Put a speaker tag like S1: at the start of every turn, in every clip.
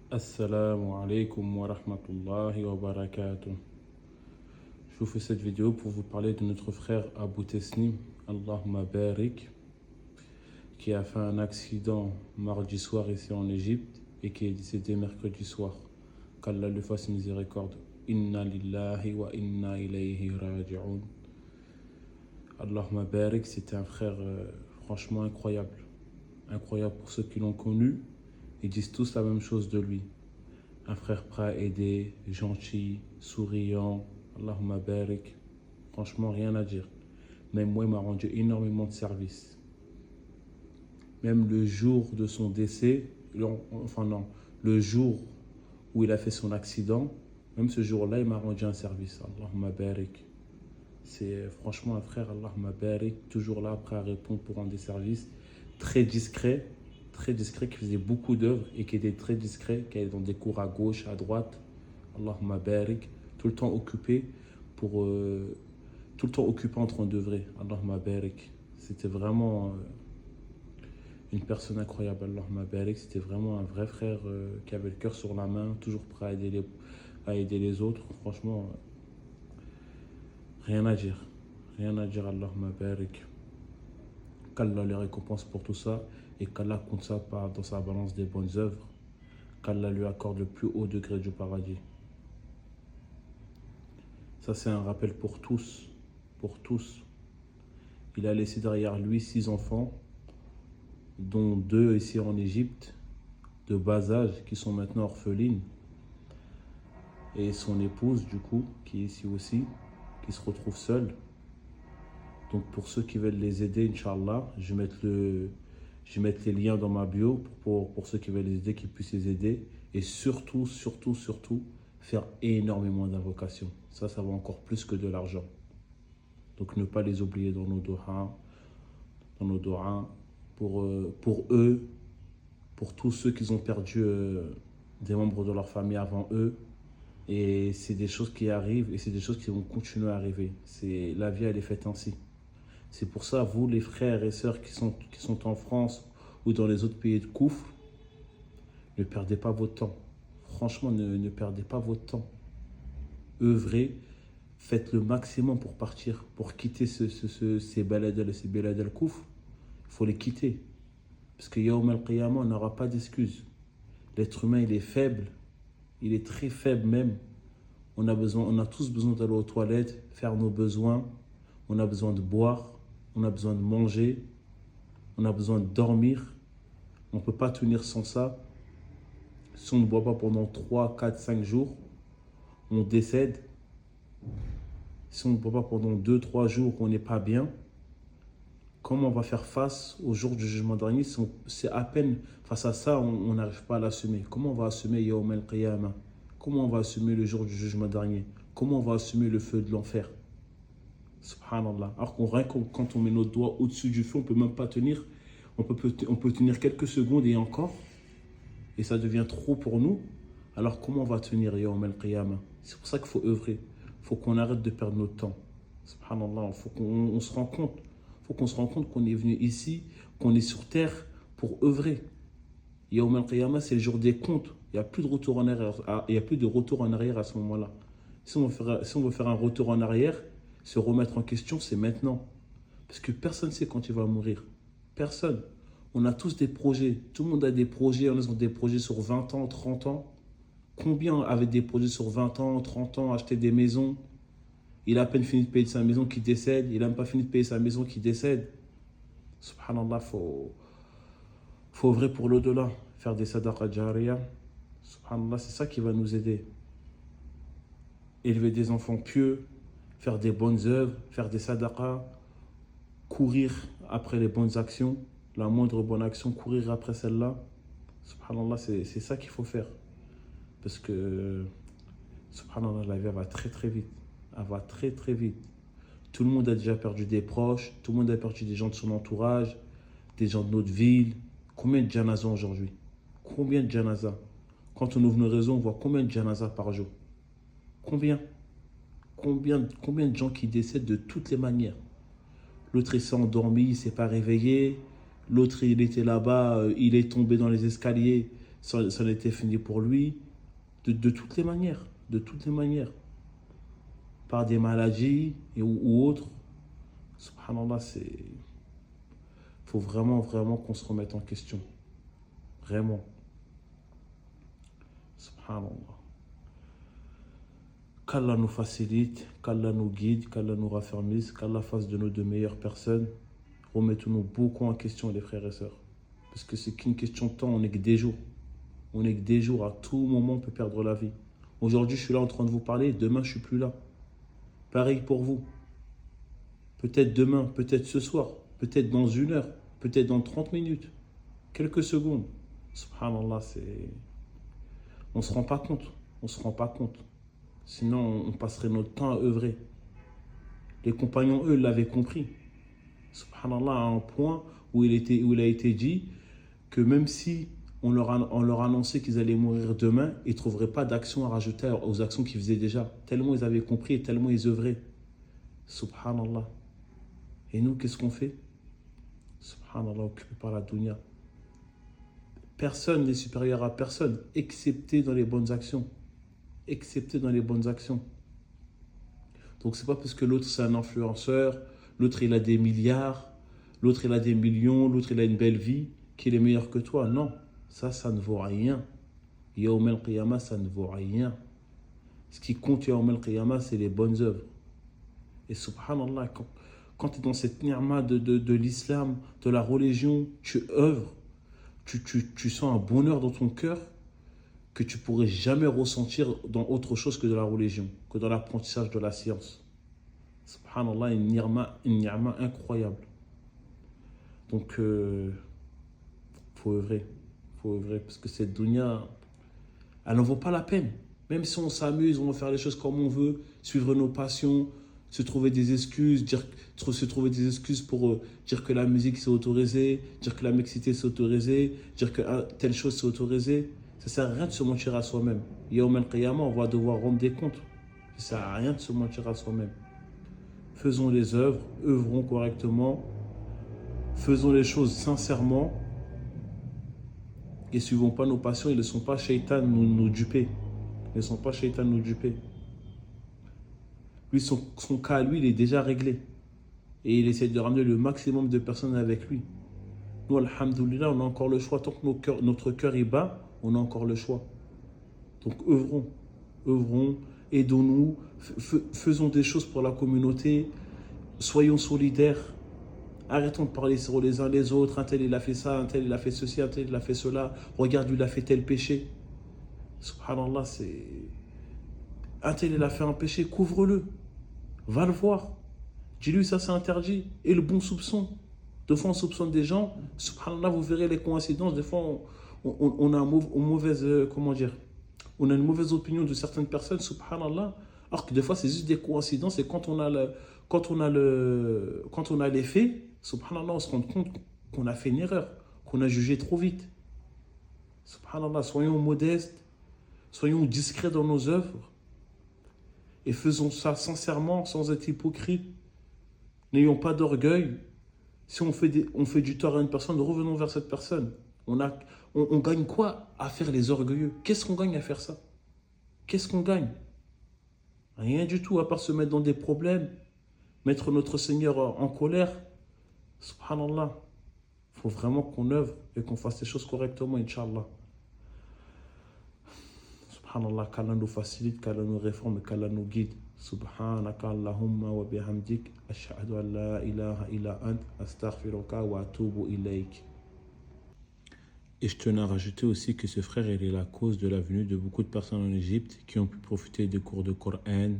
S1: Assalamu alaikum wa rahmatullahi wa barakatuh. Je vous fais cette vidéo pour vous parler de notre frère Abu Tesnim, Allahumma barik, qui a fait un accident mardi soir ici en Égypte et qui est décédé mercredi soir. Qu'Allah lui fasse miséricorde. Inna lillahi wa inna ilayhi raji'un. Allahumma barik, c'était un frère franchement incroyable. Incroyable pour ceux qui l'ont connu. Ils disent tous la même chose de lui. Un frère prêt à aider, gentil, souriant. Allahumma barik. Franchement, rien à dire. Même moi, il m'a rendu énormément de services. Même le jour de son décès, le jour où il a fait son accident, même ce jour-là, il m'a rendu un service. Allahumma barik. C'est franchement un frère, Allahumma barik, toujours là, prêt à répondre pour rendre des services. Très discret, qui faisait beaucoup d'œuvres et qui était très discret, qui allait dans des cours à gauche, à droite. Allahumma barik. Tout le temps occupé tout le temps occupé en train d'œuvrer. Allahumma barik. C'était vraiment une personne incroyable. Allahumma barik. C'était vraiment un vrai frère qui avait le cœur sur la main, toujours prêt à aider les autres. Franchement, rien à dire. Rien à dire. Allahumma barik. Qu'Allah les récompense pour tout ça et qu'Allah compte ça dans sa balance des bonnes œuvres. Qu'Allah lui accorde le plus haut degré du paradis. Ça, c'est un rappel pour tous. Pour tous. Il a laissé derrière lui 6 enfants, dont 2 ici en Égypte, de bas âge, qui sont maintenant orphelines. Et son épouse, du coup, qui est ici aussi, qui se retrouve seule. Donc, pour ceux qui veulent les aider, Inch'Allah, je vais mettre les liens dans ma bio pour ceux qui veulent les aider, qu'ils puissent les aider. Et surtout, faire énormément d'invocations. Ça va encore plus que de l'argent. Donc ne pas les oublier dans nos doigts, pour eux, pour tous ceux qui ont perdu des membres de leur famille avant eux. Et c'est des choses qui arrivent et c'est des choses qui vont continuer à arriver. La vie, elle est faite ainsi. C'est pour ça, vous, les frères et sœurs qui sont en France ou dans les autres pays de Kouf, ne perdez pas votre temps. Franchement, ne perdez pas votre temps. Œuvrez, faites le maximum pour partir, pour quitter ces baladels et ces baladels Kouf. Il faut les quitter. Parce que Yawm al-Qiyamah, on n'aura pas d'excuses. L'être humain, il est faible. Il est très faible même. On a tous besoin d'aller aux toilettes, faire nos besoins. On a besoin de boire. On a besoin de manger. On a besoin de dormir. On ne peut pas tenir sans ça. Si on ne boit pas pendant 3, 4, 5 jours, on décède. Si on ne boit pas pendant 2, 3 jours, on n'est pas bien. Comment on va faire face au jour du jugement dernier si c'est à peine face à ça, on n'arrive pas à l'assumer. Comment on va assumer Yawm al-Qiyamah? Comment on va assumer le jour du jugement dernier? Comment on va assumer le feu de l'enfer? Subhanallah. Alors quand on met nos doigts au-dessus du feu, on ne peut même pas tenir. On peut tenir quelques secondes et encore. Et ça devient trop pour nous. Alors comment on va tenir Yawm al-Qiyamah? C'est pour ça qu'il faut œuvrer. Il faut qu'on arrête de perdre notre temps. Subhanallah. Il faut qu'on se rende compte. Il faut qu'on se rende compte qu'on est venu ici, qu'on est sur terre pour œuvrer. Yawm al-Qiyamah, c'est le jour des comptes. Il n'y a plus de retour en arrière. Il n'y a plus de retour en arrière à ce moment-là. Si on veut faire un retour en arrière, se remettre en question, c'est maintenant. Parce que personne ne sait quand il va mourir. Personne. On a tous des projets. Tout le monde a des projets. On a des projets sur 20 ans, 30 ans. Combien avaient des projets sur 20 ans, 30 ans, acheter des maisons? Il a à peine fini de payer sa maison qui décède. Il n'a même pas fini de payer sa maison qui décède. Subhanallah, faut œuvrer pour l'au-delà. Faire des sadaqa jariya. Subhanallah, c'est ça qui va nous aider. Élever des enfants pieux, faire des bonnes œuvres, faire des sadaqas, courir après les bonnes actions, la moindre bonne action, courir après celle-là. Subhanallah, c'est ça qu'il faut faire. Parce que, subhanallah, la vie elle va très très vite. Elle va très très vite. Tout le monde a déjà perdu des proches, tout le monde a perdu des gens de son entourage, des gens de notre ville. Combien de janazas aujourd'hui? Combien de janazas? Quand on ouvre nos réseaux, on voit combien de janazas par jour? Combien de gens qui décèdent de toutes les manières? L'autre, il s'est endormi, il ne s'est pas réveillé. L'autre, il était là-bas, il est tombé dans les escaliers. ça en était fini pour lui, de toutes les manières, de toutes les manières, par des maladies ou autres. Subhanallah, faut vraiment, vraiment qu'on se remette en question. Vraiment. Subhanallah. Qu'Allah nous facilite, qu'Allah nous guide, qu'Allah nous raffermisse, qu'Allah fasse de nous de meilleures personnes. Remettons-nous beaucoup en question, les frères et sœurs. Parce que c'est qu'une question de temps, on n'est que des jours. On n'est que des jours, à tout moment, on peut perdre la vie. Aujourd'hui, je suis là en train de vous parler, demain, je ne suis plus là. Pareil pour vous. Peut-être demain, peut-être ce soir, peut-être dans 1 heure, peut-être dans 30 minutes, quelques secondes. Subhanallah, on ne se rend pas compte. On se rend pas compte. Sinon, on passerait notre temps à œuvrer. Les compagnons, eux, l'avaient compris. Subhanallah, à un point où il a été dit que même si on leur annonçait qu'ils allaient mourir demain, ils ne trouveraient pas d'action à rajouter aux actions qu'ils faisaient déjà. Tellement ils avaient compris et tellement ils œuvraient. Subhanallah. Et nous, qu'est-ce qu'on fait? Subhanallah, occupé par la dunya. Personne n'est supérieur à personne, excepté dans les bonnes actions. Excepté dans les bonnes actions. Donc c'est pas parce que l'autre c'est un influenceur, l'autre il a des milliards, l'autre il a des millions, l'autre il a une belle vie, qu'il est meilleur que toi. Non, ça ne vaut rien. Yawm al-Qiyamah, ça ne vaut rien. Ce qui compte Yawm al-Qiyamah, c'est les bonnes œuvres. Et subhanallah, quand tu es dans cette ni'ma de l'islam, de la religion, tu œuvres, tu sens un bonheur dans ton cœur que tu pourrais jamais ressentir dans autre chose que de la religion, que dans l'apprentissage de la science. Subhanallah, une ni'ma incroyable. Donc, faut œuvrer, parce que cette dunya, elle n'en vaut pas la peine. Même si on s'amuse, on va faire les choses comme on veut, suivre nos passions, se trouver des excuses, pour dire que la musique c'est autorisé, dire que la mixité c'est autorisé, dire que telle chose c'est autorisé. Ça sert à rien de se mentir à soi-même. Yawm al-Qiyamah, on va devoir rendre des comptes. Ça sert à rien de se mentir à soi-même. Faisons les œuvres, œuvrons correctement, faisons les choses sincèrement et suivons pas nos passions. Ils ne sont pas shaitan nous duper. Ils ne sont pas shaitan nous duper. Lui, son cas, lui, il est déjà réglé. Et il essaie de ramener le maximum de personnes avec lui. Nous, alhamdoulilah, on a encore le choix. Tant que notre cœur est bas, on a encore le choix. Donc œuvrons, aidons-nous, faisons des choses pour la communauté, soyons solidaires, arrêtons de parler sur les uns les autres, un tel il a fait ça, un tel il a fait ceci, un tel il a fait cela, regarde lui il a fait tel péché. Subhanallah, un tel il a fait un péché, couvre-le, va le voir, dis-lui ça c'est interdit, et le bon soupçon. Des fois on soupçonne des gens, subhanallah vous verrez les coïncidences, des fois on a une mauvaise opinion de certaines personnes, subhanallah, alors que des fois c'est juste des coïncidences et quand on a les faits, subhanallah, on se rend compte qu'on a fait une erreur, qu'on a jugé trop vite. Subhanallah, soyons modestes, soyons discrets dans nos œuvres et faisons ça sincèrement, sans être hypocrite. N'ayons pas d'orgueil. Si on fait du tort à une personne, revenons vers cette personne. On gagne quoi à faire les orgueilleux? Qu'est-ce qu'on gagne à faire ça? Qu'est-ce qu'on gagne? Rien du tout, à part se mettre dans des problèmes, mettre notre Seigneur en colère. Subhanallah. Il faut vraiment qu'on œuvre et qu'on fasse les choses correctement, Inch'Allah. Subhanallah, qu'Allah nous facilite, qu'Allah nous réforme, qu'Allah nous guide. Subhanaka Allahumma wa bihamdik, ashhadu an la ilaha illa ant, astaghfiruka wa atubu ilayk. Et je tenais à rajouter aussi que ce frère, il est la cause de la venue de beaucoup de personnes en Égypte qui ont pu profiter des cours de Coran,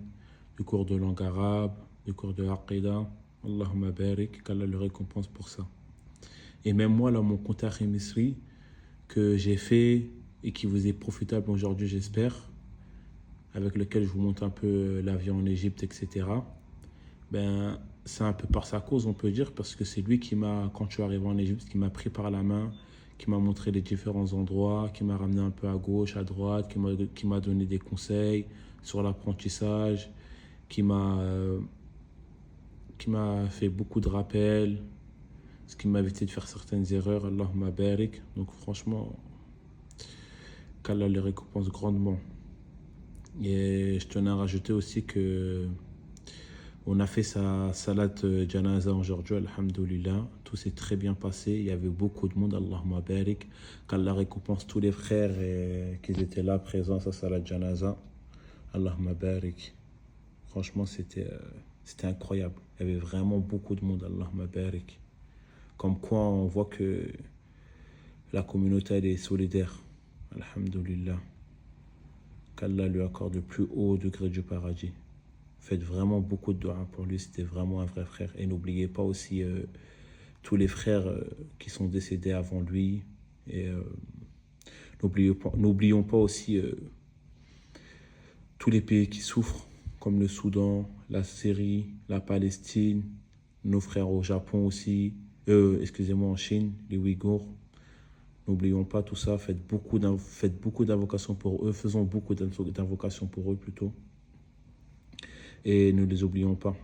S1: des cours de langue arabe, des cours de Aqidah. Allahumma barik, qu'Allah le récompense pour ça. Et même moi, là, mon compte Misri que j'ai fait et qui vous est profitable aujourd'hui, j'espère, avec lequel je vous montre un peu la vie en Égypte, etc. Ben, c'est un peu par sa cause, on peut dire, parce que c'est lui qui m'a, quand je suis arrivé en Égypte, qui m'a pris par la main, qui m'a montré les différents endroits, qui m'a ramené un peu à gauche, à droite, qui m'a donné des conseils sur l'apprentissage, qui m'a fait beaucoup de rappels, ce qui m'a évité de faire certaines erreurs. Allahumma barik. Donc franchement, qu'Allah les récompense grandement. Et je tenais à rajouter aussi que on a fait sa salade janaza aujourd'hui, alhamdoulilah. Tout s'est très bien passé. Il y avait beaucoup de monde, Allahumma barik. Qu'Allah récompense tous les frères qui étaient là présents à sa salade janaza. Allahumma barik. Franchement, c'était incroyable. Il y avait vraiment beaucoup de monde, Allahumma barik. Comme quoi, on voit que la communauté, elle est solidaire. Alhamdoulilah. Qu'Allah lui accorde le plus haut degré du paradis. Faites vraiment beaucoup de doigts pour lui, c'était vraiment un vrai frère. Et n'oubliez pas aussi tous les frères qui sont décédés avant lui. Et n'oublions pas aussi tous les pays qui souffrent, comme le Soudan, la Syrie, la Palestine, nos frères au Japon aussi, excusez-moi, en Chine, les Ouïghours. N'oublions pas tout ça, faites beaucoup d'invocations pour eux, faisons beaucoup d'invocations pour eux plutôt. Et ne les oublions pas,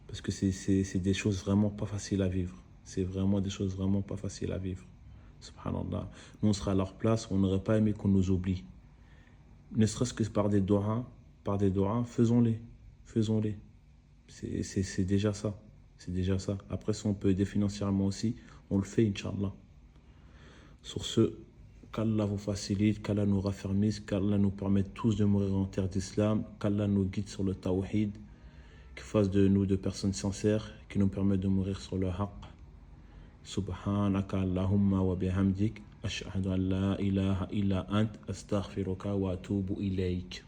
S1: parce que c'est des choses vraiment pas faciles à vivre. C'est vraiment des choses vraiment pas faciles à vivre. Subhanallah. Nous, on sera à leur place, on n'aurait pas aimé qu'on nous oublie. Ne serait-ce que par des doigts, faisons-les. Faisons-les. C'est déjà ça. C'est déjà ça. Après, si on peut aider financièrement aussi, on le fait, Inch'Allah. Sur ce, qu'Allah vous facilite, qu'Allah nous raffermisse, qu'Allah nous permette tous de mourir en terre d'islam, qu'Allah nous guide sur le tawhid, qu'il fasse de nous de personnes sincères, qui nous permettent de mourir sur le haqq. Subhanaka Allahumma wa bihamdik, ashhadu an la ilaha illa ant, astaghfiruka wa atubu ilayk.